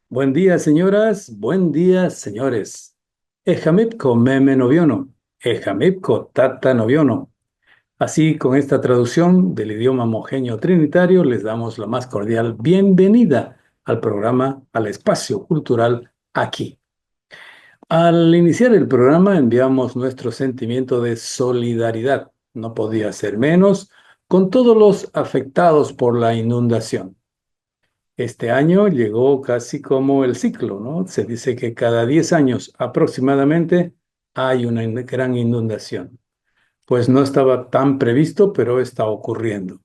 Buen día, señoras. Buen día, señores. Ejamipko meme noviono. Ejamipko tata noviono. Así, con esta traducción del idioma mojeño trinitario, les damos la más cordial bienvenida al programa, al espacio cultural aquí. Al iniciar el programa, enviamos nuestro sentimiento de solidaridad, no podía ser menos, con todos los afectados por la inundación. Este año llegó casi como el ciclo, ¿no? Se dice que cada 10 años aproximadamente hay una gran inundación. Pues no estaba tan previsto, pero está ocurriendo.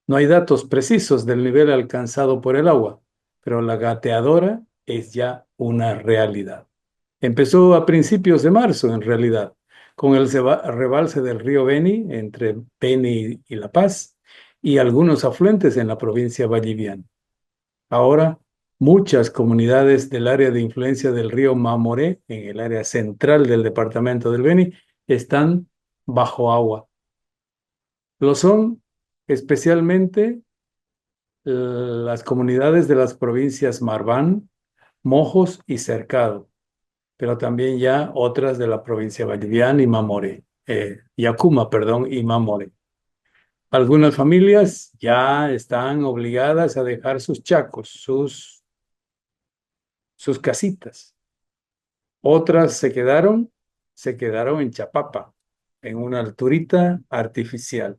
No hay datos precisos del nivel alcanzado por el agua, pero la gateadora es ya una realidad. Empezó a principios de marzo, en realidad, con el rebalse del río Beni entre Beni y La Paz y algunos afluentes en la provincia valliviana. Ahora, muchas comunidades del área de influencia del río Mamoré, en el área central del departamento del Beni, están bajo agua. Lo son especialmente las comunidades de las provincias Marván, Mojos y Cercado, pero también ya otras de la provincia Valliviana y Mamoré, Yacuma, perdón, y Mamoré. Algunas familias ya están obligadas a dejar sus chacos, sus casitas. Otras se quedaron en Chapapa, en una alturita artificial.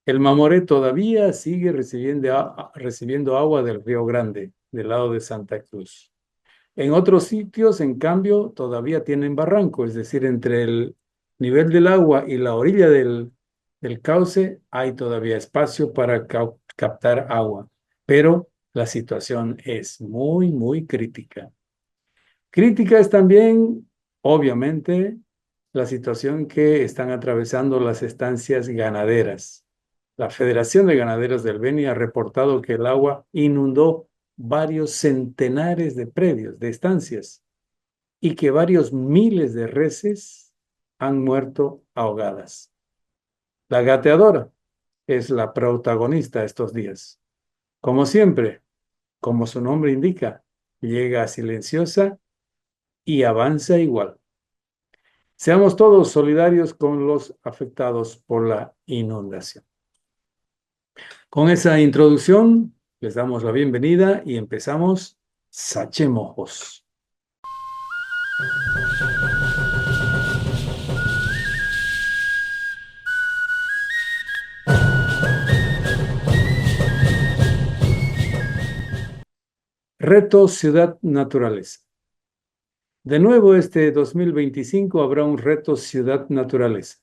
El Mamoré todavía sigue recibiendo agua del Río Grande, del lado de Santa Cruz. En otros sitios, en cambio, todavía tienen barranco, es decir, entre el nivel del agua y la orilla del cauce hay todavía espacio para captar agua, pero la situación es muy, muy crítica. Crítica es también, obviamente, la situación que están atravesando las estancias ganaderas. La Federación de Ganaderos del Beni ha reportado que el agua inundó varios centenares de predios, de estancias, y que varios miles de reses han muerto ahogadas. La gateadora es la protagonista estos días. Como siempre, como su nombre indica, llega silenciosa y avanza igual. Seamos todos solidarios con los afectados por la inundación. Con esa introducción, les damos la bienvenida y empezamos Sachemojos. Reto Ciudad Naturaleza. De nuevo, este 2025 habrá un reto Ciudad Naturaleza.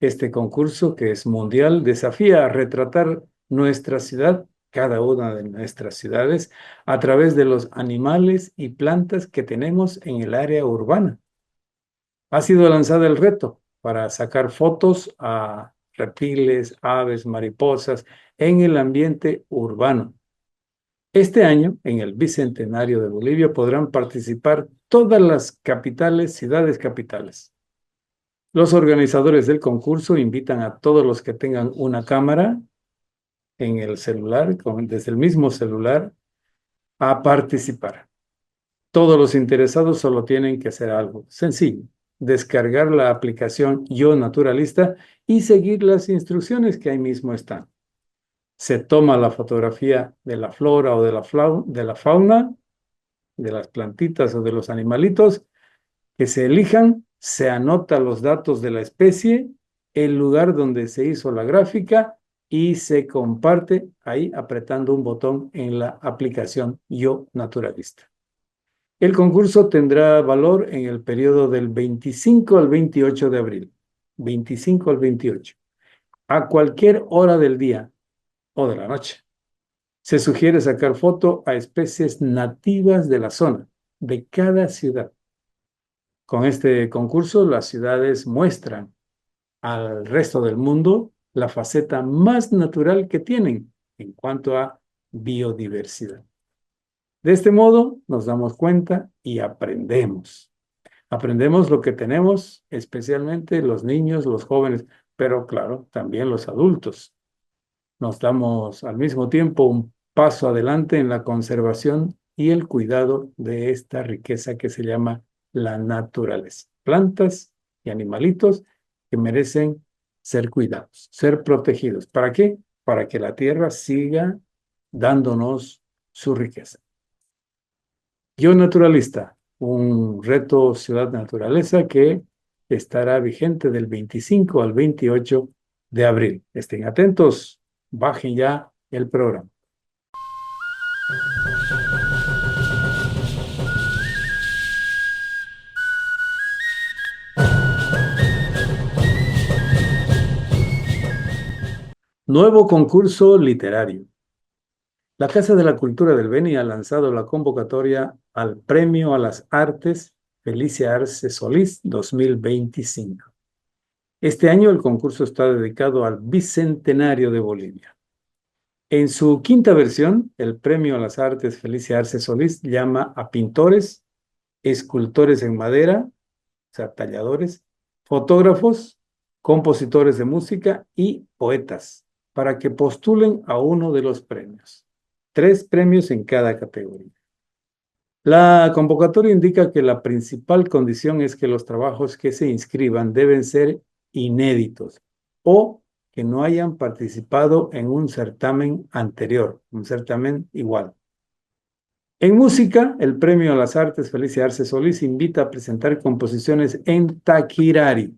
Este concurso, que es mundial, desafía a retratar nuestra ciudad, cada una de nuestras ciudades, a través de los animales y plantas que tenemos en el área urbana. Ha sido lanzado el reto para sacar fotos a reptiles, aves, mariposas en el ambiente urbano. Este año, en el Bicentenario de Bolivia, podrán participar todas las capitales, ciudades capitales. Los organizadores del concurso invitan a todos los que tengan una cámara en el celular, desde el mismo celular, a participar. Todos los interesados solo tienen que hacer algo sencillo: descargar la aplicación Yo Naturalista y seguir las instrucciones que ahí mismo están. Se toma la fotografía de la flora o de la fauna, de las plantitas o de los animalitos que se elijan, se anota los datos de la especie, el lugar donde se hizo la gráfica y se comparte ahí apretando un botón en la aplicación Yo Naturalista. El concurso tendrá valor en el periodo del 25 al 28 de abril. 25 al 28. A cualquier hora del día o de la noche. Se sugiere sacar foto a especies nativas de la zona, de cada ciudad. Con este concurso, las ciudades muestran al resto del mundo la faceta más natural que tienen en cuanto a biodiversidad. De este modo nos damos cuenta y aprendemos. Aprendemos lo que tenemos, especialmente los niños, los jóvenes, pero claro, también los adultos. Nos damos al mismo tiempo un paso adelante en la conservación y el cuidado de esta riqueza que se llama la naturaleza. Plantas y animalitos que merecen ser cuidados, ser protegidos. ¿Para qué? Para que la tierra siga dándonos su riqueza. Yo Naturalista, un reto Ciudad Naturaleza que estará vigente del 25 al 28 de abril. Estén atentos, bajen ya el programa. Nuevo concurso literario. La Casa de la Cultura del Beni ha lanzado la convocatoria al Premio a las Artes Felicia Arce Solís 2025. Este año el concurso está dedicado al Bicentenario de Bolivia. En su quinta versión, el Premio a las Artes Felicia Arce Solís llama a pintores, escultores en madera, o sea, talladores, fotógrafos, compositores de música y poetas para que postulen a uno de los premios. 3 premios en cada categoría. La convocatoria indica que la principal condición es que los trabajos que se inscriban deben ser inéditos o que no hayan participado en un certamen anterior, un certamen igual. En música, el Premio a las Artes Felicia Arce Solís invita a presentar composiciones en taquirari.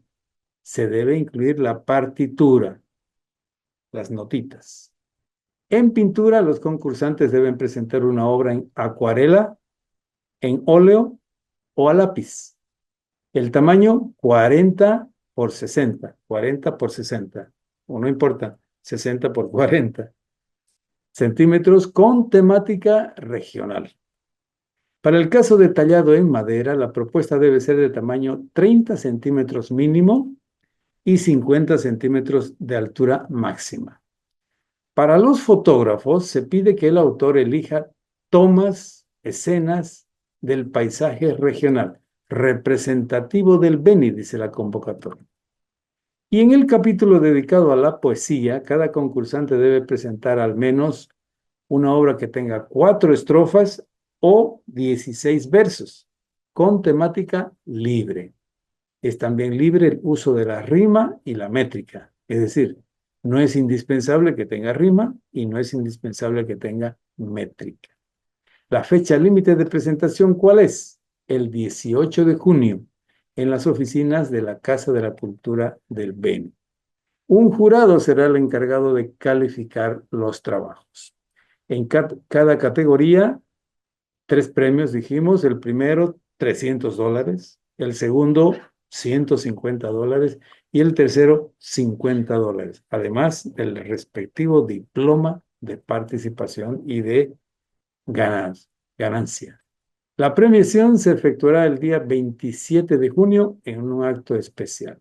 Se debe incluir la partitura, las notitas. En pintura, los concursantes deben presentar una obra en acuarela, en óleo o a lápiz. El tamaño 40 por 60, 40 por 60, o no importa, 60 por 40 centímetros con temática regional. Para el caso de tallado en madera, la propuesta debe ser de tamaño 30 centímetros mínimo y 50 centímetros de altura máxima. Para los fotógrafos se pide que el autor elija tomas, escenas del paisaje regional, representativo del Beni, dice la convocatoria. Y en el capítulo dedicado a la poesía, cada concursante debe presentar al menos una obra que tenga 4 estrofas o 16 versos, con temática libre. Es también libre el uso de la rima y la métrica, es decir, no es indispensable que tenga rima y no es indispensable que tenga métrica. La fecha límite de presentación, ¿cuál es? El 18 de junio, en las oficinas de la Casa de la Cultura del Beni. Un jurado será el encargado de calificar los trabajos. En cada categoría, 3 premios, dijimos. El primero, $300. El segundo, $150. Y el tercero, $50. Además del respectivo diploma de participación y de ganancia. La premiación se efectuará el día 27 de junio en un acto especial.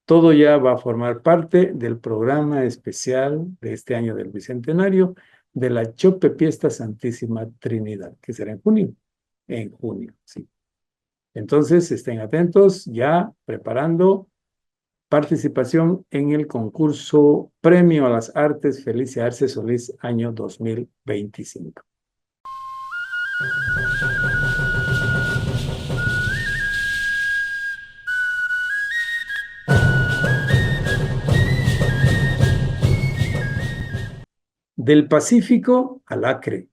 Todo ya va a formar parte del programa especial de este año del Bicentenario de la Chopepiesta Santísima Trinidad, que será en junio. En junio, sí. Entonces, estén atentos, ya preparando participación en el concurso Premio a las Artes Felicia Arce Solís año 2025. Del Pacífico al Acre.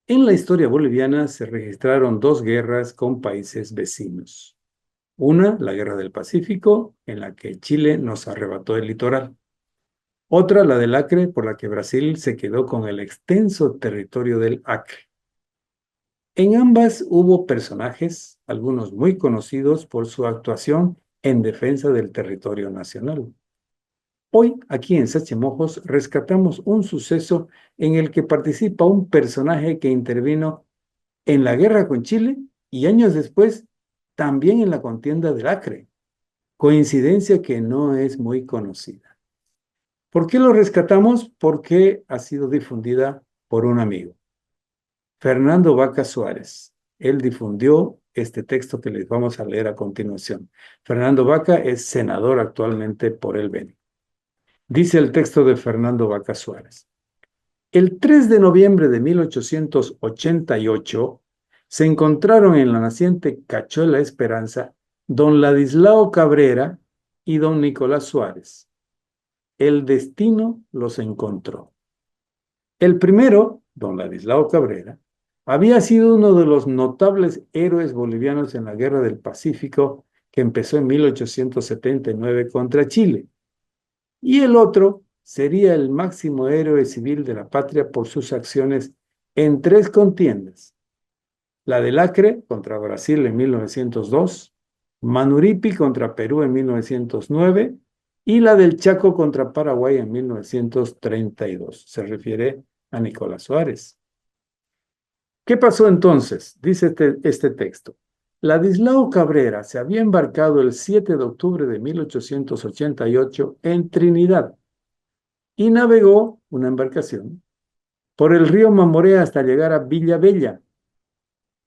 En la historia boliviana se registraron 2 guerras con países vecinos. Una, la Guerra del Pacífico, en la que Chile nos arrebató el litoral. Otra, la del Acre, por la que Brasil se quedó con el extenso territorio del Acre. En ambas hubo personajes, algunos muy conocidos por su actuación en defensa del territorio nacional. Hoy, aquí en Sachemojos, rescatamos un suceso en el que participa un personaje que intervino en la guerra con Chile y años después también en la contienda del Acre. Coincidencia que no es muy conocida. ¿Por qué lo rescatamos? Porque ha sido difundida por un amigo, Fernando Vaca Suárez. Él difundió este texto que les vamos a leer a continuación. Fernando Vaca es senador actualmente por el Beni. Dice el texto de Fernando Vaca Suárez. El 3 de noviembre de 1888 se encontraron en la naciente Cachuela Esperanza don Ladislao Cabrera y don Nicolás Suárez. El destino los encontró. El primero, don Ladislao Cabrera, había sido uno de los notables héroes bolivianos en la Guerra del Pacífico que empezó en 1879 contra Chile. Y el otro sería el máximo héroe civil de la patria por sus acciones en tres contiendas: la del Acre contra Brasil en 1902, Manuripi contra Perú en 1909 y la del Chaco contra Paraguay en 1932. Se refiere a Nicolás Suárez. ¿Qué pasó entonces? Dice este texto. Ladislao Cabrera se había embarcado el 7 de octubre de 1888 en Trinidad y navegó una embarcación por el río Mamoré hasta llegar a Villa Bella,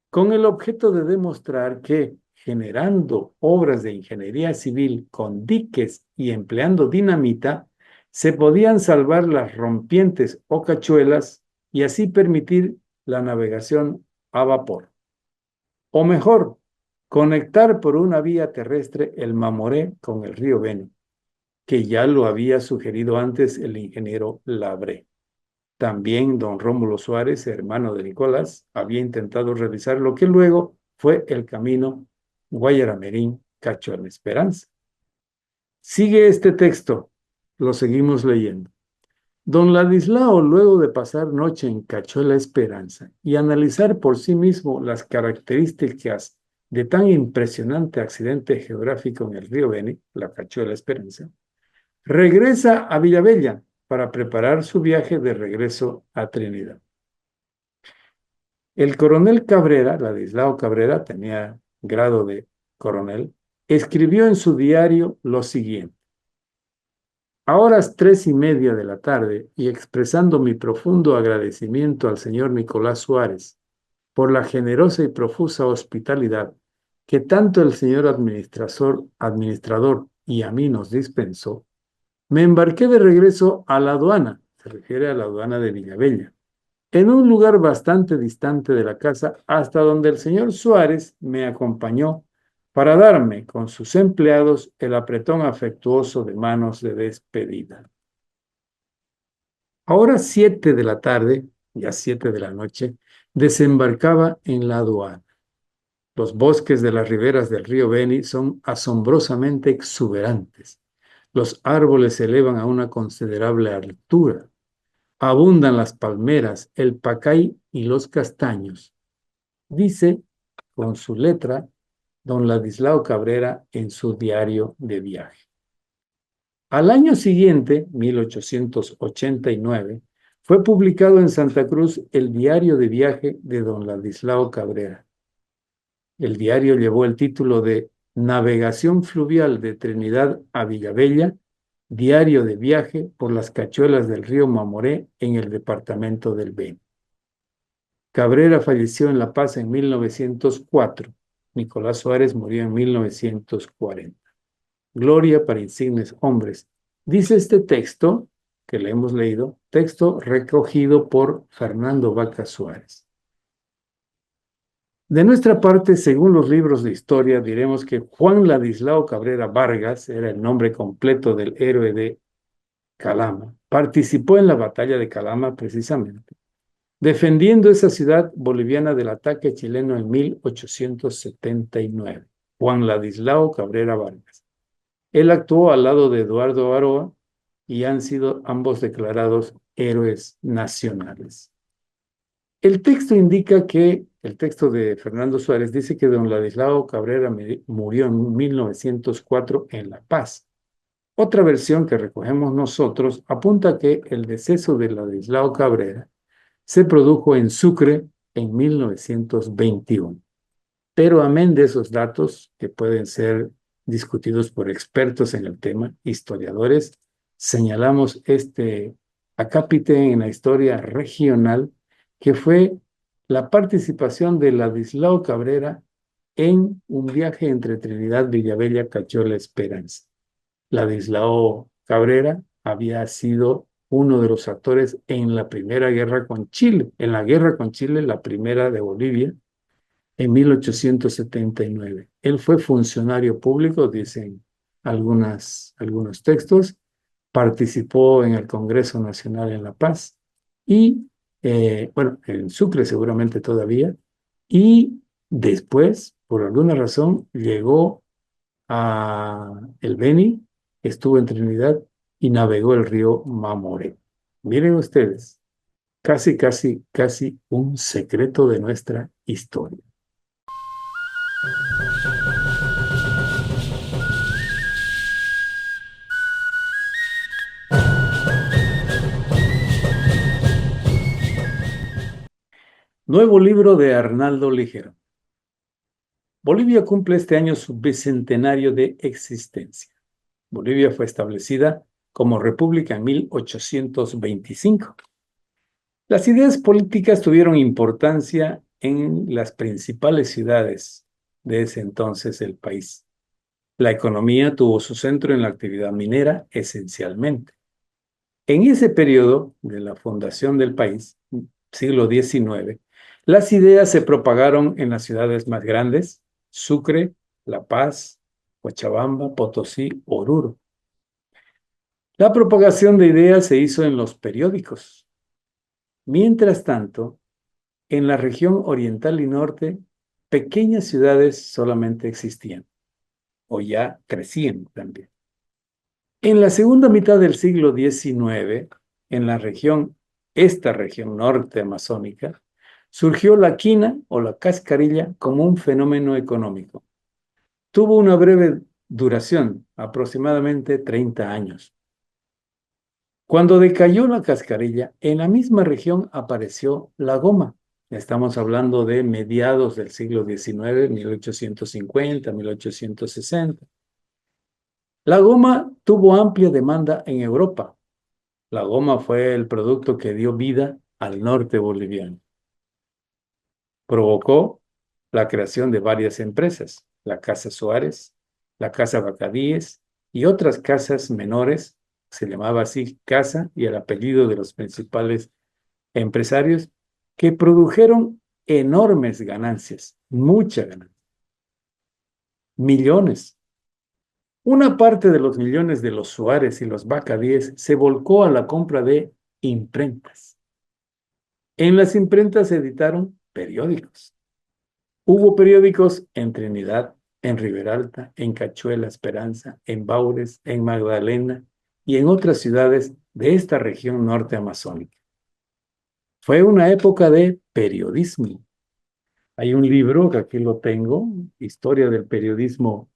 con el objeto de demostrar que, generando obras de ingeniería civil con diques y empleando dinamita, se podían salvar las rompientes o cachuelas y así permitir la navegación a vapor. O mejor, conectar por una vía terrestre el Mamoré con el río Beni, que ya lo había sugerido antes el ingeniero Labré. También don Rómulo Suárez, hermano de Nicolás, había intentado realizar lo que luego fue el camino Guayaramerín-Cacho Esperanza. Sigue este texto, lo seguimos leyendo. Don Ladislao, luego de pasar noche en Cachuela Esperanza y analizar por sí mismo las características de tan impresionante accidente geográfico en el río Beni, la Cachuela Esperanza, regresa a Villavella para preparar su viaje de regreso a Trinidad. El coronel Cabrera, Ladislao Cabrera, tenía grado de coronel, escribió en su diario lo siguiente. A horas 3:30 de la tarde, y expresando mi profundo agradecimiento al señor Nicolás Suárez por la generosa y profusa hospitalidad que tanto el señor administrador y a mí nos dispensó, me embarqué de regreso a la aduana, se refiere a la aduana de Villavella, en un lugar bastante distante de la casa, hasta donde el señor Suárez me acompañó para darme con sus empleados el apretón afectuoso de manos de despedida. Ahora 7 de la tarde, ya 7 de la noche, desembarcaba en la aduana. Los bosques de las riberas del río Beni son asombrosamente exuberantes. Los árboles se elevan a una considerable altura. Abundan las palmeras, el pacay y los castaños. Dice con su letra don Ladislao Cabrera en su diario de viaje. Al año siguiente, 1889, fue publicado en Santa Cruz el diario de viaje de don Ladislao Cabrera. El diario llevó el título de Navegación fluvial de Trinidad a Villavella, diario de viaje por las cachuelas del río Mamoré en el departamento del Beni. Cabrera falleció en La Paz en 1904. Nicolás Suárez murió en 1940. Gloria para insignes hombres. Dice este texto que le hemos leído, texto recogido por Fernando Vaca Suárez. De nuestra parte, según los libros de historia, diremos que Juan Ladislao Cabrera Vargas, era el nombre completo del héroe de Calama, participó en la batalla de Calama precisamente, defendiendo esa ciudad boliviana del ataque chileno en 1879. Juan Ladislao Cabrera Vargas. Él actuó al lado de Eduardo Aroa y han sido ambos declarados héroes nacionales. El texto indica que, el texto de Fernando Suárez dice que don Ladislao Cabrera murió en 1904 en La Paz. Otra versión que recogemos nosotros apunta que el deceso de Ladislao Cabrera se produjo en Sucre en 1921. Pero amén de esos datos, que pueden ser discutidos por expertos en el tema, historiadores. Señalamos este acápite en la historia regional, que fue la participación de Ladislao Cabrera en un viaje entre Trinidad, Villavella, Cachola, Esperanza. Ladislao Cabrera había sido uno de los actores en la primera guerra con Chile, en la guerra con Chile, la primera de Bolivia, en 1879. Él fue funcionario público, dicen algunos textos, participó en el Congreso Nacional en La Paz y, bueno, en Sucre seguramente todavía, y después, por alguna razón, llegó a el Beni, estuvo en Trinidad y navegó el río Mamoré. Miren ustedes, casi un secreto de nuestra historia. Nuevo libro de Arnaldo Ligero. Bolivia cumple este año su bicentenario de existencia. Bolivia fue establecida como república en 1825. Las ideas políticas tuvieron importancia en las principales ciudades de ese entonces del país. La economía tuvo su centro en la actividad minera esencialmente. En ese periodo de la fundación del país, siglo XIX, las ideas se propagaron en las ciudades más grandes: Sucre, La Paz, Cochabamba, Potosí, Oruro. La propagación de ideas se hizo en los periódicos. Mientras tanto, en la región oriental y norte, pequeñas ciudades solamente existían, o ya crecían también. En la segunda mitad del siglo XIX, en esta región norte amazónica, surgió la quina o la cascarilla como un fenómeno económico. Tuvo una breve duración, aproximadamente 30 años. Cuando decayó la cascarilla, en la misma región apareció la goma. Estamos hablando de mediados del siglo XIX, 1850, 1860. La goma tuvo amplia demanda en Europa. La goma fue el producto que dio vida al norte boliviano. Provocó la creación de varias empresas: la Casa Suárez, la Casa Bacadíes y otras casas menores. Se llamaba así casa y el apellido de los principales empresarios, que produjeron enormes ganancias, mucha ganancia, millones. Una parte de los millones de los Suárez y los Bacadíes se volcó a la compra de imprentas. En las imprentas se editaron periódicos. Hubo periódicos en Trinidad, en Riberalta, en Cachuela, Esperanza, en Baures, en Magdalena y en otras ciudades de esta región norte amazónica. Fue una época de periodismo. Hay un libro, que aquí lo tengo, Historia del Periodismo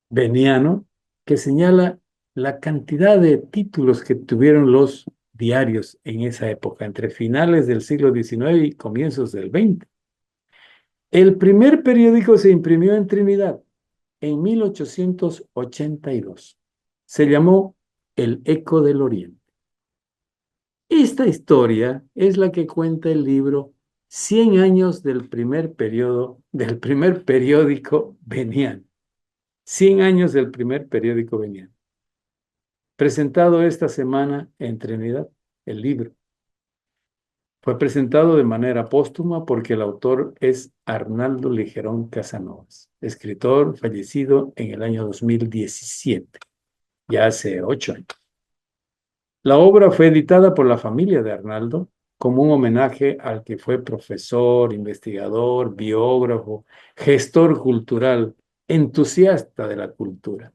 Veniano, que señala la cantidad de títulos que tuvieron los diarios en esa época, entre finales del siglo XIX y comienzos del XX. El primer periódico se imprimió en Trinidad en 1882. Se llamó El Eco del Oriente. Esta historia es la que cuenta el libro 100 años del primer periódico veniano. 100 años del primer periódico veniano. Presentado esta semana en Trinidad, el libro. Fue presentado de manera póstuma porque el autor es Arnaldo Ligerón Casanovas, escritor fallecido en el año 2017, ya hace 8 años. La obra fue editada por la familia de Arnaldo como un homenaje al que fue profesor, investigador, biógrafo, gestor cultural, entusiasta de la cultura.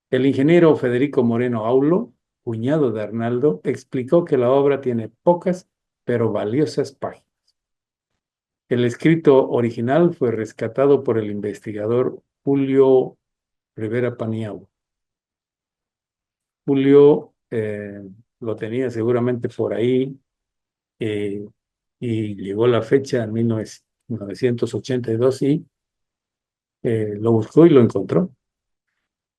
El ingeniero Federico Moreno Aulo, cuñado de Arnaldo, explicó que la obra tiene pocas pero valiosas páginas. El escrito original fue rescatado por el investigador Julio Rivera Paniagua. Julio lo tenía seguramente por ahí, y llegó la fecha en 1982 y lo buscó y lo encontró.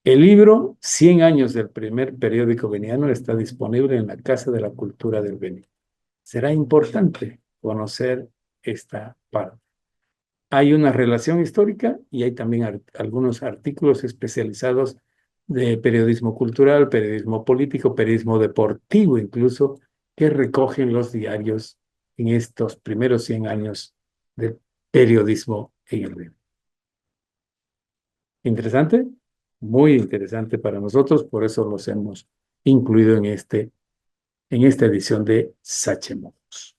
El libro 100 años del primer periódico veniano está disponible en la Casa de la Cultura del Beni. Será importante conocer esta parte. Hay una relación histórica y hay también algunos artículos especializados de periodismo cultural, periodismo político, periodismo deportivo incluso, que recogen los diarios en estos primeros 100 años de periodismo en el Beni. ¿Interesante? Muy interesante para nosotros, por eso los hemos incluido en esta edición de Sachemocos.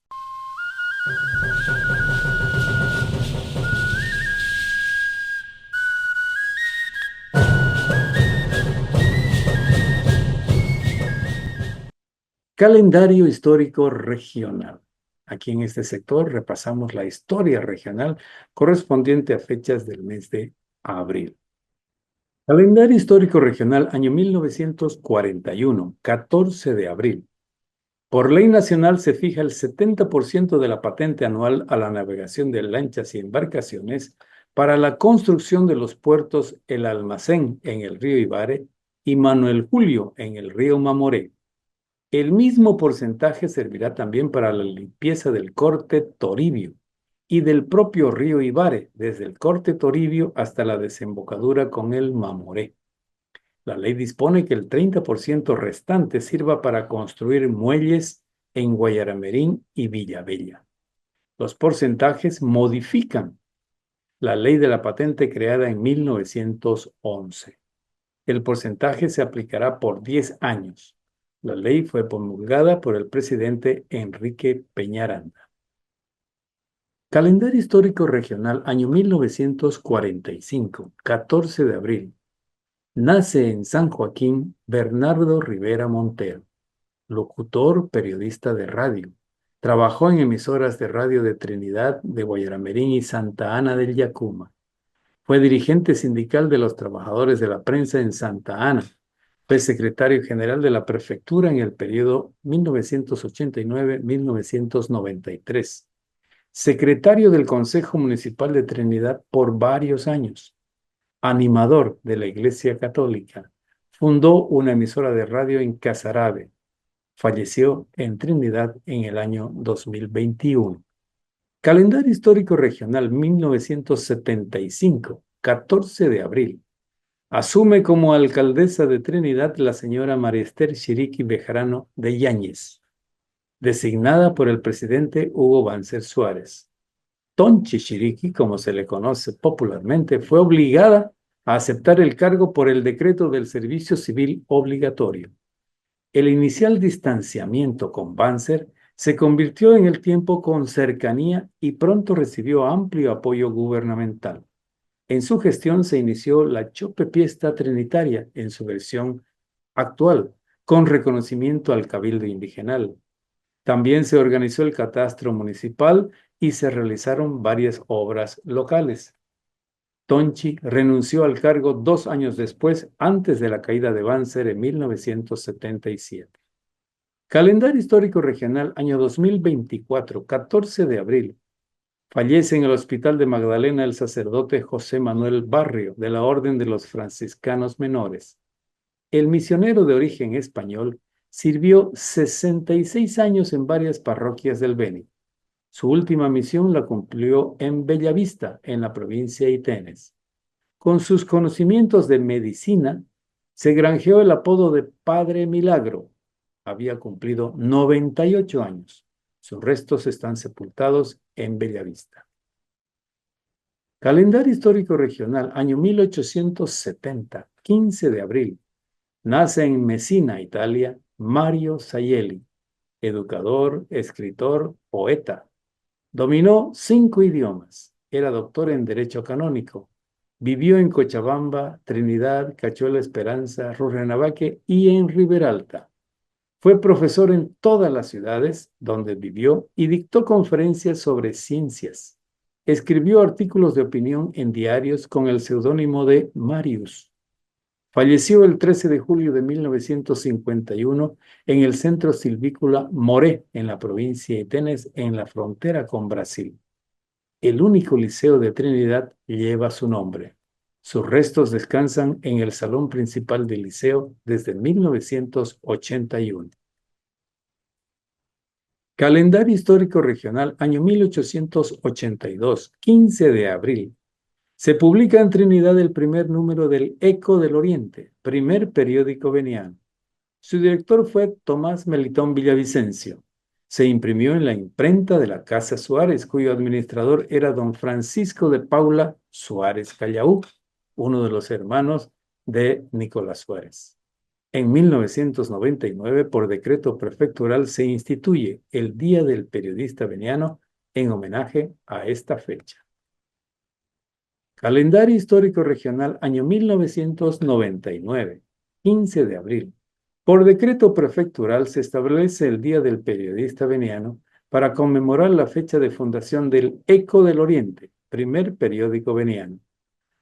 Calendario histórico regional. Aquí en este sector repasamos la historia regional correspondiente a fechas del mes de abril. Calendario histórico regional año 1941, 14 de abril. Por ley nacional se fija el 70% de la patente anual a la navegación de lanchas y embarcaciones para la construcción de los puertos El Almacén en el río Ibarre y Manuel Julio en el río Mamoré. El mismo porcentaje servirá también para la limpieza del corte Toribio y del propio río Ibarre, desde el corte Toribio hasta la desembocadura con el Mamoré. La ley dispone que el 30% restante sirva para construir muelles en Guayaramerín y Villavella. Los porcentajes modifican la ley de la patente creada en 1911. El porcentaje se aplicará por 10 años. La ley fue promulgada por el presidente Enrique Peñaranda. Calendario histórico regional año 1945, 14 de abril. Nace en San Joaquín Bernardo Rivera Montero, locutor, periodista de radio. Trabajó en emisoras de radio de Trinidad, de Guayaramerín y Santa Ana del Yacuma. Fue dirigente sindical de los trabajadores de la prensa en Santa Ana. Fue secretario general de la prefectura en el periodo 1989-1993. Secretario del Consejo Municipal de Trinidad por varios años. Animador de la Iglesia Católica. Fundó una emisora de radio en Casarabe. Falleció en Trinidad en el año 2021. Calendario histórico regional 1975, 14 de abril. Asume como alcaldesa de Trinidad la señora María Esther Chiriqui Bejarano de Yáñez, designada por el presidente Hugo Banzer Suárez. Tonchi Chiriqui, como se le conoce popularmente, fue obligada a aceptar el cargo por el decreto del servicio civil obligatorio. El inicial distanciamiento con Banzer se convirtió en el tiempo con cercanía y pronto recibió amplio apoyo gubernamental. En su gestión se inició la Chopepiesta Trinitaria en su versión actual, con reconocimiento al Cabildo Indigenal. También se organizó el catastro municipal y se realizaron varias obras locales. Tonchi renunció al cargo 2 años después, antes de la caída de Banzer en 1977. Calendario histórico regional, año 2024, 14 de abril. Fallece en el Hospital de Magdalena el sacerdote José Manuel Barrio, de la Orden de los Franciscanos Menores. El misionero de origen español sirvió 66 años en varias parroquias del Beni. Su última misión la cumplió en Bellavista, en la provincia de Itenes. Con sus conocimientos de medicina, se granjeó el apodo de Padre Milagro. Había cumplido 98 años. Sus restos están sepultados en Bellavista. Calendario histórico regional, año 1870, 15 de abril. Nace en Messina, Italia, Mario Saielli, educador, escritor, poeta. Dominó 5 idiomas. Era doctor en Derecho Canónico. Vivió en Cochabamba, Trinidad, Cachuela Esperanza, Rurrenabaque y en Riberalta. Fue profesor en todas las ciudades donde vivió y dictó conferencias sobre ciencias. Escribió artículos de opinión en diarios con el seudónimo de Marius. Falleció el 13 de julio de 1951 en el centro silvícola Moré, en la provincia de Itenes, en la frontera con Brasil. El único liceo de Trinidad lleva su nombre. Sus restos descansan en el salón principal del Liceo desde 1981. Calendario histórico regional, año 1882, 15 de abril. Se publica en Trinidad el primer número del Eco del Oriente, primer periódico veniano. Su director fue Tomás Melitón Villavicencio. Se imprimió en la imprenta de la Casa Suárez, cuyo administrador era don Francisco de Paula Suárez Callaú, uno de los hermanos de Nicolás Suárez. En 1999, por decreto prefectural, se instituye el Día del Periodista Veniano en homenaje a esta fecha. Calendario histórico regional, año 1999, 15 de abril. Por decreto prefectural se establece el Día del Periodista Veniano para conmemorar la fecha de fundación del Eco del Oriente, primer periódico veniano.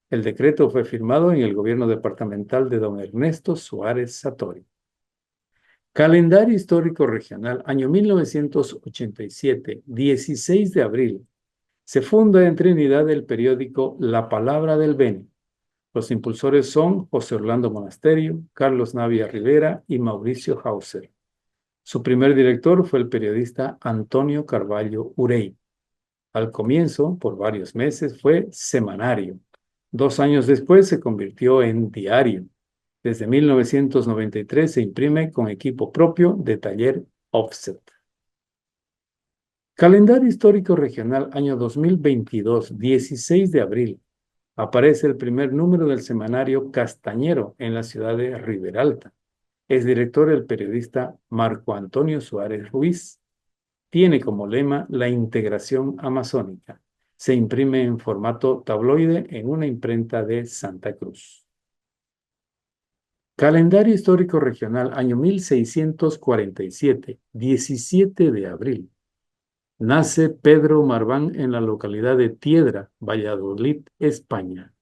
El decreto fue firmado en el gobierno departamental de don Ernesto Suárez Satori. Calendario histórico regional, año 1987, 16 de abril. Se funda en Trinidad el periódico La Palabra del Beni. Los impulsores son José Orlando Monasterio, Carlos Navia Rivera y Mauricio Hauser. Su primer director fue el periodista Antonio Carvalho Urey. Al comienzo, por varios meses, fue semanario. 2 años después se convirtió en diario. Desde 1993 se imprime con equipo propio de taller offset. Calendario histórico regional, año 2022, 16 de abril. Aparece el primer número del semanario Castañero en la ciudad de Riberalta. Es director el periodista Marco Antonio Suárez Ruiz. Tiene como lema la integración amazónica. Se imprime en formato tabloide en una imprenta de Santa Cruz. Calendario histórico regional, año 1647, 17 de abril. Nace Pedro Marván en la localidad de Tiedra, Valladolid, España.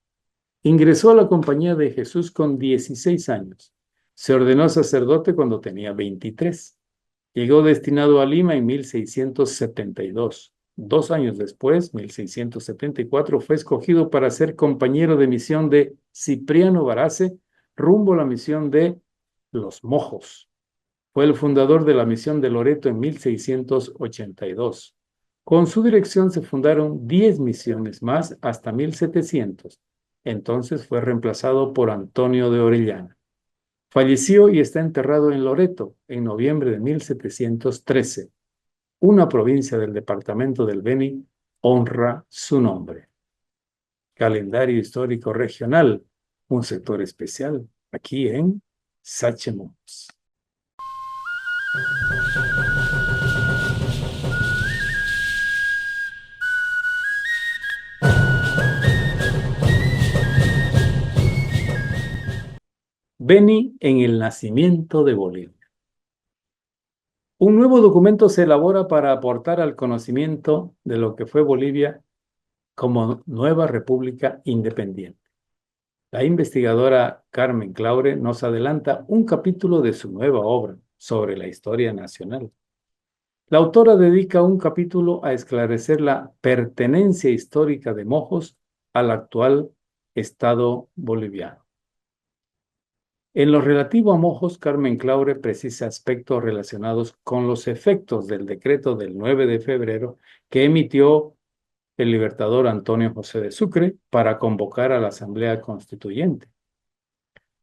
Ingresó a la Compañía de Jesús con 16 años. Se ordenó sacerdote cuando tenía 23. Llegó destinado a Lima en 1672. 2 años después, 1674, fue escogido para ser compañero de misión de Cipriano Varace rumbo a la misión de Los Mojos. Fue el fundador de la misión de Loreto en 1682. Con su dirección se fundaron 10 misiones más hasta 1700. Entonces fue reemplazado por Antonio de Orellana. Falleció y está enterrado en Loreto en noviembre de 1713. Una provincia del departamento del Beni honra su nombre. Calendario histórico regional, un sector especial, aquí en Sachemons. Beni en el nacimiento de Bolivia. Un nuevo documento se elabora para aportar al conocimiento de lo que fue Bolivia como nueva república independiente. La investigadora Carmen Claure nos adelanta un capítulo de su nueva obra sobre la historia nacional. La autora dedica un capítulo a esclarecer la pertenencia histórica de Mojos al actual Estado boliviano. En lo relativo a Mojos, Carmen Claure precisa aspectos relacionados con los efectos del decreto del 9 de febrero que emitió el libertador Antonio José de Sucre para convocar a la Asamblea Constituyente.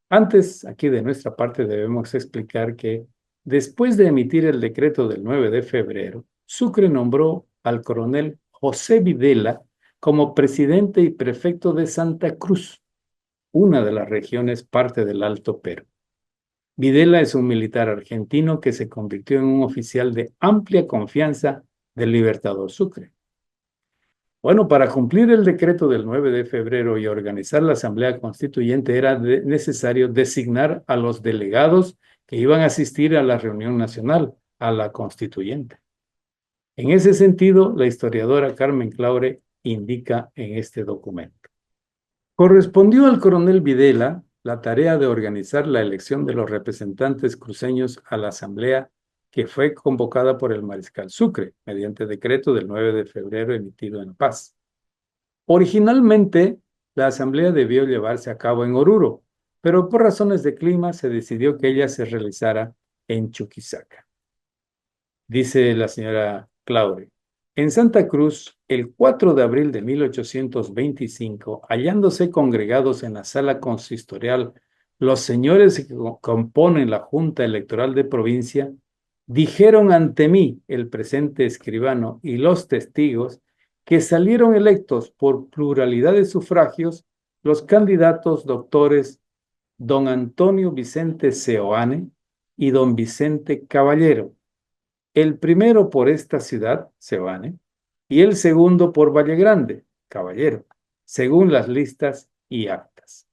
Antes, aquí de nuestra parte, debemos explicar que después de emitir el decreto del 9 de febrero, Sucre nombró al coronel José Videla como presidente y prefecto de Santa Cruz, una de las regiones parte del Alto Perú. Videla es un militar argentino que se convirtió en un oficial de amplia confianza del libertador Sucre. Bueno, para cumplir el decreto del 9 de febrero y organizar la Asamblea Constituyente era necesario designar a los delegados que iban a asistir a la reunión nacional, a la Constituyente. En ese sentido, la historiadora Carmen Claure indica en este documento. Correspondió al coronel Videla la tarea de organizar la elección de los representantes cruceños a la Asamblea que fue convocada por el mariscal Sucre, mediante decreto del 9 de febrero emitido en La Paz. Originalmente, la asamblea debió llevarse a cabo en Oruro, pero por razones de clima se decidió que ella se realizara en Chuquisaca. Dice la señora Claure. En Santa Cruz, el 4 de abril de 1825, hallándose congregados en la sala consistorial los señores que componen la Junta Electoral de Provincia, dijeron ante mí, el presente escribano, y los testigos, que salieron electos por pluralidad de sufragios los candidatos doctores don Antonio Vicente Seoane y don Vicente Caballero, el primero por esta ciudad, Seoane, y el segundo por Valle Grande, Caballero, según las listas y actas.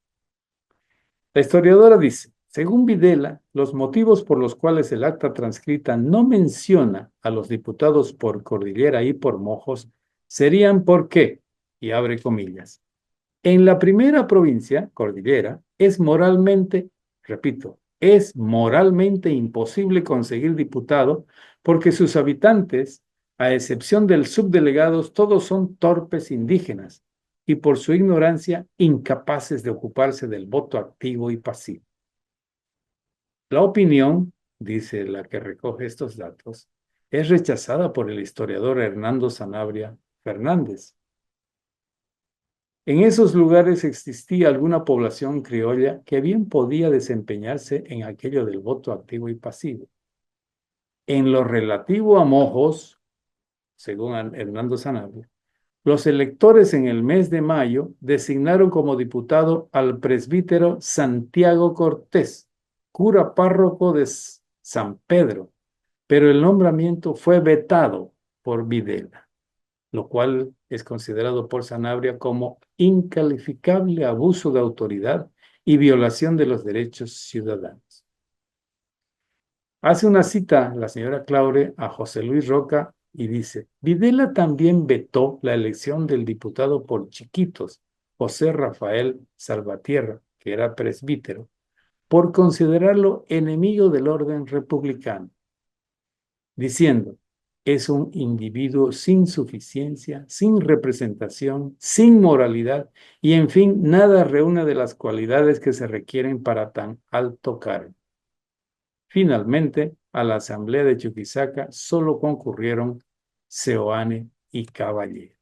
La historiadora dice, según Videla, los motivos por los cuales el acta transcrita no menciona a los diputados por Cordillera y por Mojos serían porque, y abre comillas, en la primera provincia, Cordillera, es moralmente, repito, es moralmente imposible conseguir diputado porque sus habitantes, a excepción del subdelegados, todos son torpes indígenas y por su ignorancia incapaces de ocuparse del voto activo y pasivo. La opinión, dice la que recoge estos datos, es rechazada por el historiador Hernando Sanabria Fernández. En esos lugares existía alguna población criolla que bien podía desempeñarse en aquello del voto activo y pasivo. En lo relativo a Mojos, según Hernando Sanabria, los electores en el mes de mayo designaron como diputado al presbítero Santiago Cortés, cura párroco de San Pedro, pero el nombramiento fue vetado por Videla, lo cual es considerado por Sanabria como incalificable abuso de autoridad y violación de los derechos ciudadanos. Hace una cita la señora Claure a José Luis Roca y dice, Videla también vetó la elección del diputado por Chiquitos, José Rafael Salvatierra, que era presbítero, por considerarlo enemigo del orden republicano, diciendo, es un individuo sin suficiencia, sin representación, sin moralidad y, en fin, nada reúne de las cualidades que se requieren para tan alto cargo. Finalmente, a la asamblea de Chuquisaca solo concurrieron Seoane y Caballero.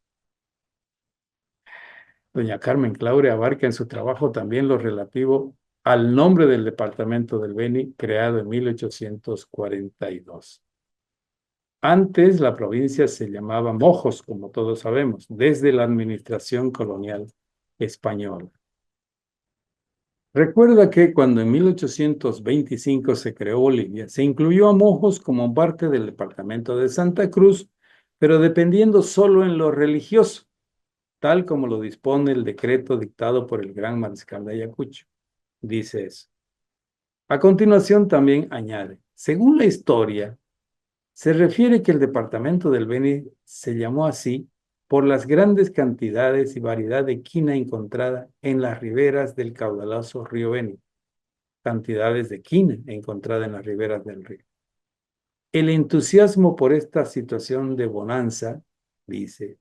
Doña Carmen Claure abarca en su trabajo también lo relativo al nombre del departamento del Beni, creado en 1842. Antes la provincia se llamaba Mojos, como todos sabemos, desde la administración colonial española. Recuerda que cuando en 1825 se creó Bolivia, se incluyó a Mojos como parte del departamento de Santa Cruz, pero dependiendo solo en lo religioso, tal como lo dispone el decreto dictado por el gran mariscal de Ayacucho. Dice eso. A continuación también añade, según la historia, se refiere que el departamento del Beni se llamó así por las grandes cantidades y variedad de quina encontrada en las riberas del caudaloso río Beni. Cantidades de quina encontrada en las riberas del río. El entusiasmo por esta situación de bonanza, dice,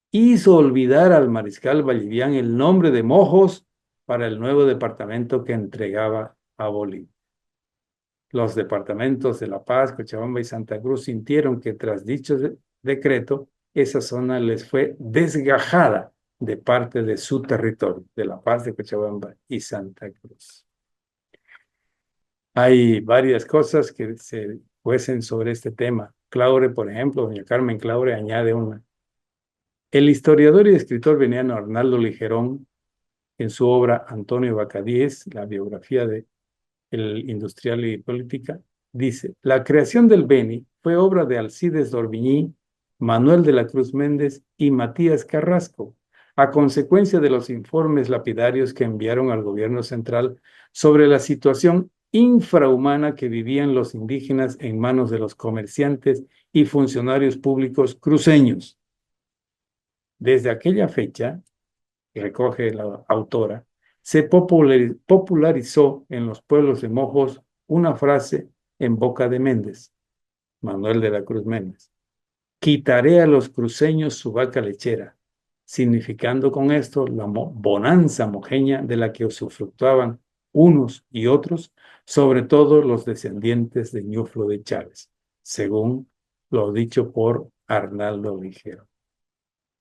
hizo olvidar al mariscal Vallivian el nombre de Mojos para el nuevo departamento que entregaba a Bolivia. Los departamentos de La Paz, Cochabamba y Santa Cruz sintieron que tras dicho decreto, esa zona les fue desgajada de parte de su territorio, de La Paz, de Cochabamba y Santa Cruz. Hay varias cosas que se cuecen sobre este tema. Claure, por ejemplo, doña Carmen Claure añade una. El historiador y escritor veniano Arnaldo Ligerón, en su obra Antonio Bacadíes, la biografía de el industrial y política, dice, la creación del Beni fue obra de Alcides d'Orbigny, Manuel de la Cruz Méndez y Matías Carrasco, a consecuencia de los informes lapidarios que enviaron al gobierno central sobre la situación infrahumana que vivían los indígenas en manos de los comerciantes y funcionarios públicos cruceños. Desde aquella fecha, recoge la autora, se popularizó en los pueblos de Mojos una frase en boca de Méndez, Manuel de la Cruz Méndez. Quitaré a los cruceños su vaca lechera, significando con esto la bonanza mojeña de la que usufructuaban unos y otros, sobre todo los descendientes de Ñuflo de Chávez, según lo dicho por Arnaldo Ligero.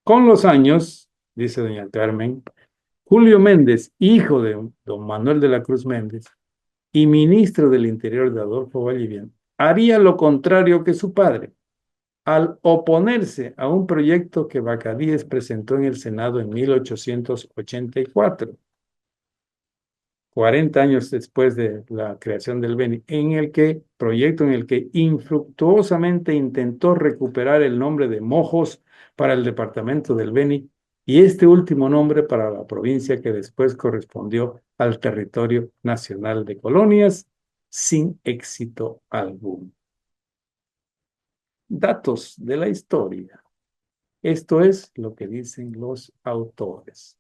Con los años, dice doña Carmen, Julio Méndez, hijo de don Manuel de la Cruz Méndez y ministro del Interior de Adolfo Vallivian, haría lo contrario que su padre, al oponerse a un proyecto que Bacadíes presentó en el Senado en 1884, 40 años después de la creación del Beni, proyecto en el que infructuosamente intentó recuperar el nombre de Mojos para el departamento del Beni y este último nombre para la provincia que después correspondió al territorio nacional de colonias, sin éxito alguno. Datos de la historia. Esto es lo que dicen los autores.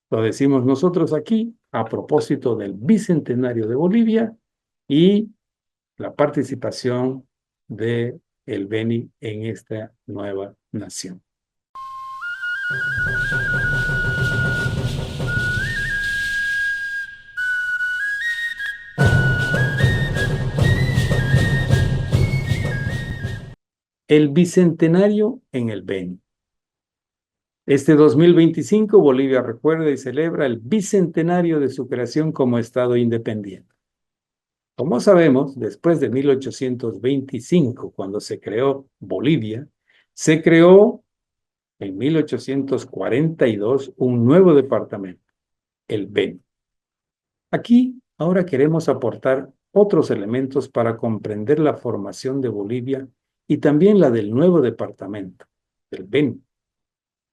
Lo decimos nosotros aquí a propósito del bicentenario de Bolivia y la participación de el Beni en esta nueva nación. El bicentenario en el Beni. Este 2025 Bolivia recuerda y celebra el bicentenario de su creación como Estado independiente. Como sabemos, después de 1825, cuando se creó Bolivia, se creó en 1842 un nuevo departamento, el Beni. Aquí ahora queremos aportar otros elementos para comprender la formación de Bolivia y también la del nuevo departamento, el Beni.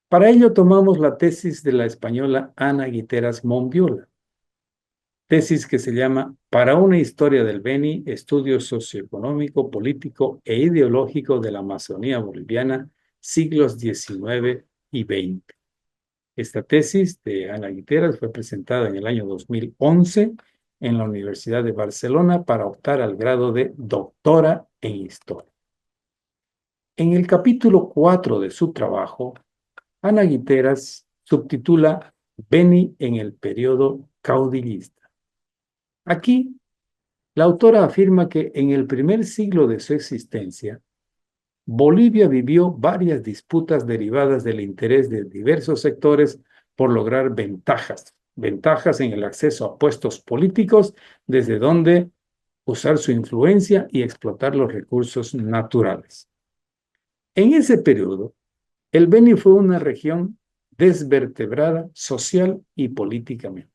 Para ello tomamos la tesis de la española Ana Guiteras Monviola, tesis que se llama Para una historia del Beni, estudio socioeconómico, político e ideológico de la Amazonía boliviana, siglos XIX y XX. Esta tesis de Ana Guiteras fue presentada en el año 2011 en la Universidad de Barcelona para optar al grado de doctora en historia. En el capítulo 4 de su trabajo, Ana Guiteras subtitula Beni en el periodo caudillista. Aquí, la autora afirma que en el primer siglo de su existencia, Bolivia vivió varias disputas derivadas del interés de diversos sectores por lograr ventajas en el acceso a puestos políticos, desde donde usar su influencia y explotar los recursos naturales. En ese periodo, el Beni fue una región desvertebrada social y políticamente.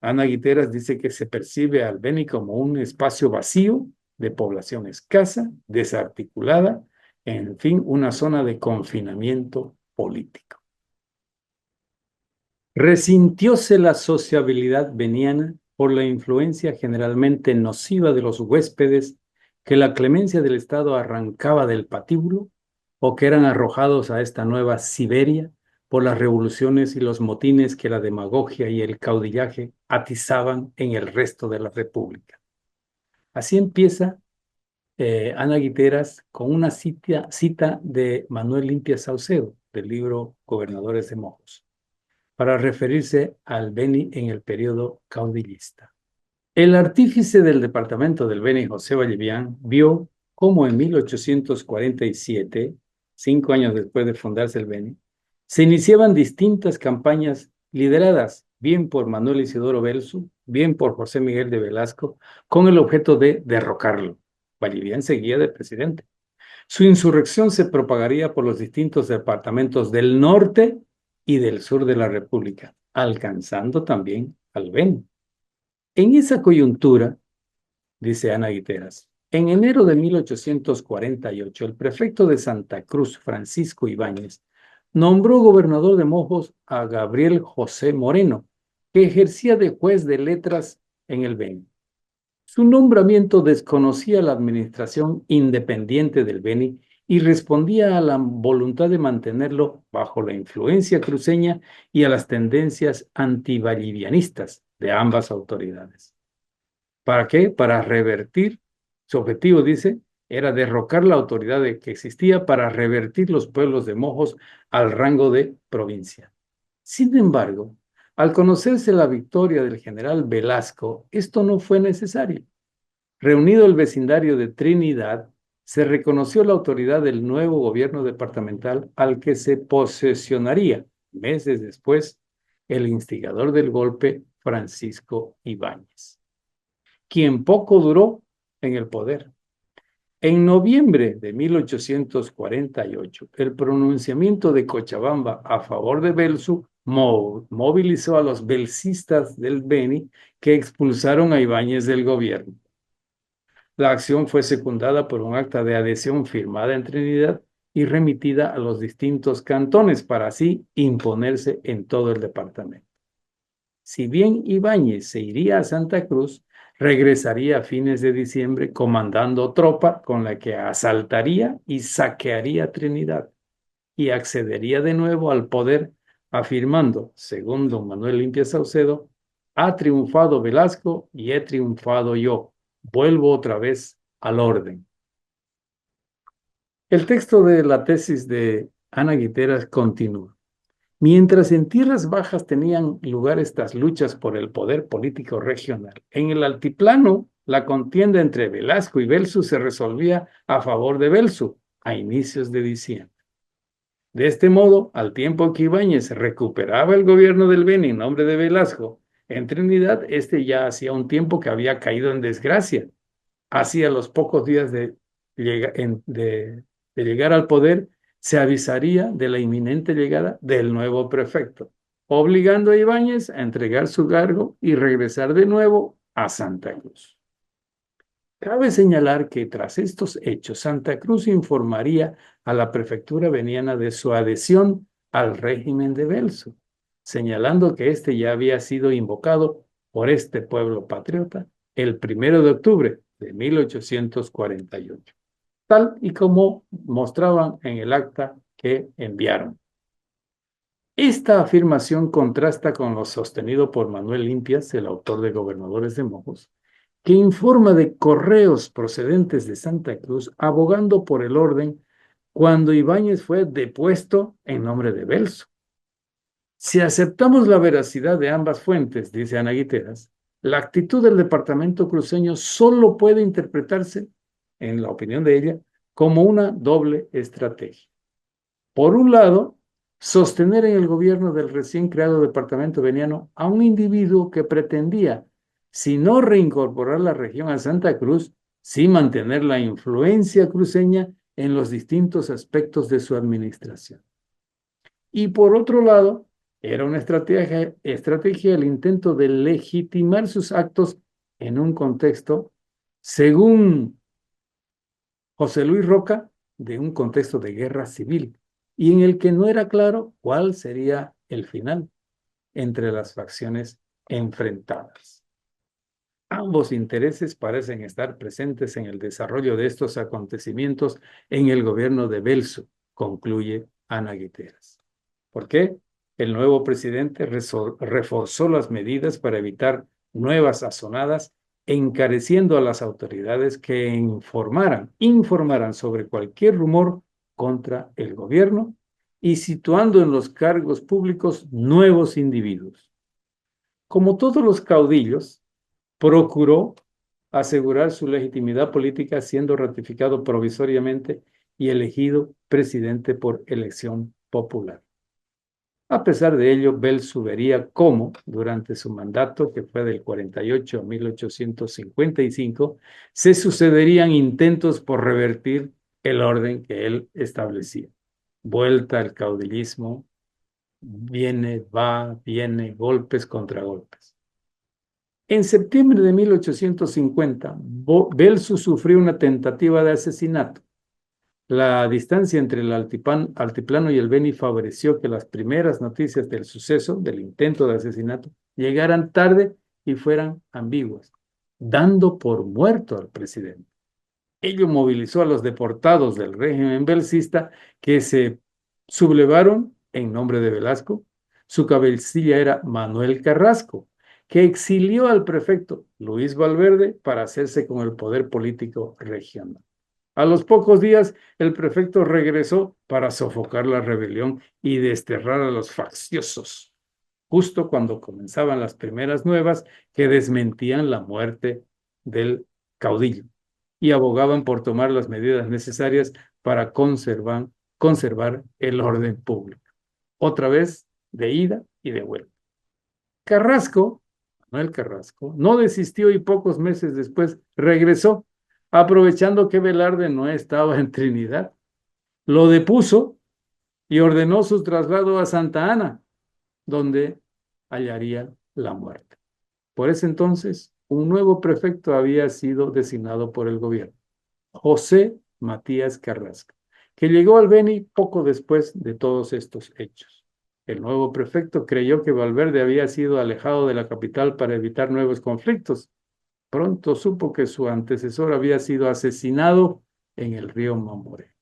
Ana Guiteras dice que se percibe al Beni como un espacio vacío, de población escasa, desarticulada, en fin, una zona de confinamiento político. Resintióse la sociabilidad beniana por la influencia generalmente nociva de los huéspedes que la clemencia del Estado arrancaba del patíbulo o que eran arrojados a esta nueva Siberia por las revoluciones y los motines que la demagogia y el caudillaje atizaban en el resto de la República. Así empieza Ana Guiteras con una cita de Manuel Limpia Saucedo, del libro Gobernadores de Mojos, para referirse al Beni en el periodo caudillista. El artífice del departamento del Beni, José Vallivian, vio cómo en 1847, 5 años después de fundarse el Beni, se iniciaban distintas campañas lideradas bien por Manuel Isidoro Belzu, bien por José Miguel de Velasco, con el objeto de derrocarlo. Vallivian seguía de presidente. Su insurrección se propagaría por los distintos departamentos del norte y del sur de la República, alcanzando también al Beni. En esa coyuntura, dice Ana Guiteras, en enero de 1848, el prefecto de Santa Cruz, Francisco Ibáñez, nombró gobernador de Mojos a Gabriel José Moreno, que ejercía de juez de letras en el Beni. Su nombramiento desconocía la administración independiente del Beni y respondía a la voluntad de mantenerlo bajo la influencia cruceña y a las tendencias antivallivianistas de ambas autoridades. ¿Para qué? Para revertir, su objetivo, dice, era derrocar la autoridad que existía para revertir los pueblos de Mojos al rango de provincia. Sin embargo, al conocerse la victoria del general Velasco, esto no fue necesario. Reunido el vecindario de Trinidad, se reconoció la autoridad del nuevo gobierno departamental al que se posesionaría, meses después, el instigador del golpe, Francisco Ibáñez, quien poco duró en el poder. En noviembre de 1848, el pronunciamiento de Cochabamba a favor de Belsu movilizó a los belsistas del Beni que expulsaron a Ibáñez del gobierno. La acción fue secundada por un acta de adhesión firmada en Trinidad y remitida a los distintos cantones para así imponerse en todo el departamento. Si bien Ibáñez se iría a Santa Cruz, regresaría a fines de diciembre comandando tropa con la que asaltaría y saquearía Trinidad y accedería de nuevo al poder afirmando, según don Manuel Limpia Saucedo, ha triunfado Velasco y he triunfado yo. Vuelvo otra vez al orden. El texto de la tesis de Ana Guiteras continúa. Mientras en tierras bajas tenían lugar estas luchas por el poder político regional, en el altiplano la contienda entre Velasco y Belsu se resolvía a favor de Belsu a inicios de diciembre. De este modo, al tiempo que Ibáñez recuperaba el gobierno del Beni en nombre de Velasco, en Trinidad, este ya hacía un tiempo que había caído en desgracia. Hacia los pocos días de llegar al poder, se avisaría de la inminente llegada del nuevo prefecto, obligando a Ibáñez a entregar su cargo y regresar de nuevo a Santa Cruz. Cabe señalar que tras estos hechos, Santa Cruz informaría a la prefectura veniana de su adhesión al régimen de Belsu, señalando que éste ya había sido invocado por este pueblo patriota el 1 de octubre de 1848, tal y como mostraban en el acta que enviaron. Esta afirmación contrasta con lo sostenido por Manuel Limpias, el autor de Gobernadores de Mojos, que informa de correos procedentes de Santa Cruz abogando por el orden cuando Ibáñez fue depuesto en nombre de Belsu. Si aceptamos la veracidad de ambas fuentes, dice Ana Guiteras, la actitud del departamento cruceño solo puede interpretarse, en la opinión de ella, como una doble estrategia. Por un lado, sostener en el gobierno del recién creado departamento veniano a un individuo que pretendía, si no reincorporar la región a Santa Cruz, sí mantener la influencia cruceña en los distintos aspectos de su administración. Y por otro lado, era una estrategia el intento de legitimar sus actos en un contexto, según José Luis Roca, de un contexto de guerra civil, y en el que no era claro cuál sería el final entre las facciones enfrentadas. Ambos intereses parecen estar presentes en el desarrollo de estos acontecimientos en el gobierno de Belsu, concluye Ana Guiteras. ¿Por qué? El nuevo presidente reforzó las medidas para evitar nuevas azonadas, encareciendo a las autoridades que informaran sobre cualquier rumor contra el gobierno y situando en los cargos públicos nuevos individuos. Como todos los caudillos, procuró asegurar su legitimidad política siendo ratificado provisoriamente y elegido presidente por elección popular. A pesar de ello, Belsu vería cómo, durante su mandato, que fue del 48 a 1855, se sucederían intentos por revertir el orden que él establecía. Vuelta al caudillismo, viene, golpes contra golpes. En septiembre de 1850, Belsu sufrió una tentativa de asesinato. La distancia entre el altiplano y el Beni favoreció que las primeras noticias del suceso, del intento de asesinato, llegaran tarde y fueran ambiguas, dando por muerto al presidente. Ello movilizó a los deportados del régimen belcista que se sublevaron en nombre de Velasco. Su cabecilla era Manuel Carrasco, que exilió al prefecto Luis Valverde para hacerse con el poder político regional. A los pocos días, el prefecto regresó para sofocar la rebelión y desterrar a los facciosos, justo cuando comenzaban las primeras nuevas que desmentían la muerte del caudillo y abogaban por tomar las medidas necesarias para conservar el orden público. Otra vez, de ida y de vuelta. Carrasco, Manuel Carrasco, no desistió y pocos meses después regresó, aprovechando que Velarde no estaba en Trinidad. Lo depuso y ordenó su traslado a Santa Ana, donde hallaría la muerte. Por ese entonces, un nuevo prefecto había sido designado por el gobierno, José Matías Carrasco, que llegó al Beni poco después de todos estos hechos. El nuevo prefecto creyó que Valverde había sido alejado de la capital para evitar nuevos conflictos. Pronto supo que su antecesor había sido asesinado en el río Mamoré.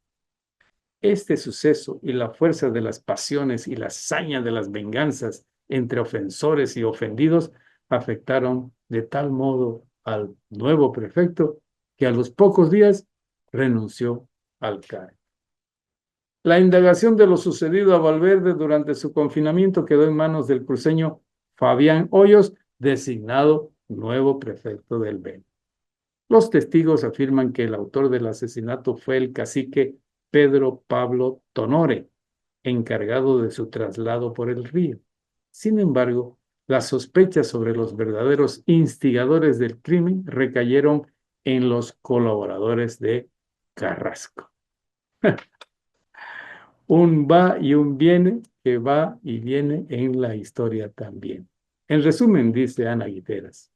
Este suceso y la fuerza de las pasiones y la hazaña de las venganzas entre ofensores y ofendidos afectaron de tal modo al nuevo prefecto que a los pocos días renunció al cargo. La indagación de lo sucedido a Valverde durante su confinamiento quedó en manos del cruceño Fabián Hoyos, designado nuevo prefecto del Beni. Los testigos afirman que el autor del asesinato fue el cacique Pedro Pablo Tonore, encargado de su traslado por el río. Sin embargo, las sospechas sobre los verdaderos instigadores del crimen recayeron en los colaboradores de Carrasco. Un va y un viene que va y viene en la historia también. En resumen, dice Ana Guiteras,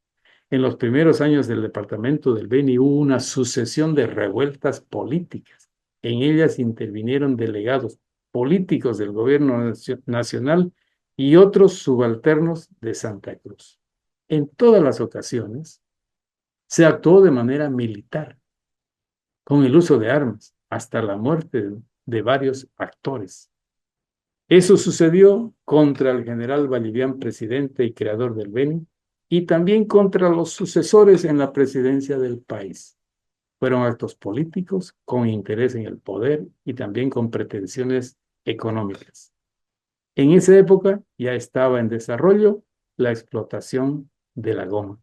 en los primeros años del departamento del Beni hubo una sucesión de revueltas políticas. En ellas intervinieron delegados políticos del gobierno nacional y otros subalternos de Santa Cruz. En todas las ocasiones se actuó de manera militar, con el uso de armas, hasta la muerte de varios actores. Eso sucedió contra el general Balivián, presidente y creador del Beni, y también contra los sucesores en la presidencia del país. Fueron actos políticos con interés en el poder y también con pretensiones económicas. En esa época ya estaba en desarrollo la explotación de la goma.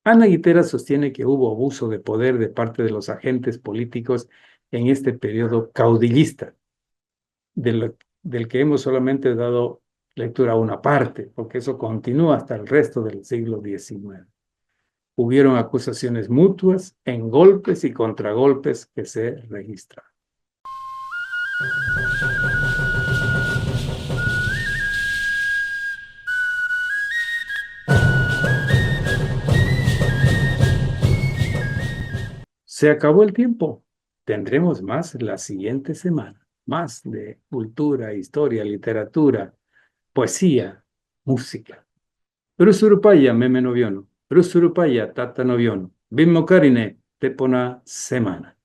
Ana Guitera sostiene que hubo abuso de poder de parte de los agentes políticos en este periodo caudillista, del que hemos solamente dado lectura a una parte, porque eso continúa hasta el resto del siglo XIX. Hubieron acusaciones mutuas en golpes y contragolpes que se registraron. Se acabó el tiempo. Tendremos más la siguiente semana. Más de cultura, historia, literatura, poesía, música. Rusurupaya meme noviono. Rusurupaya tata noviono. Bimmo carine tepona semana.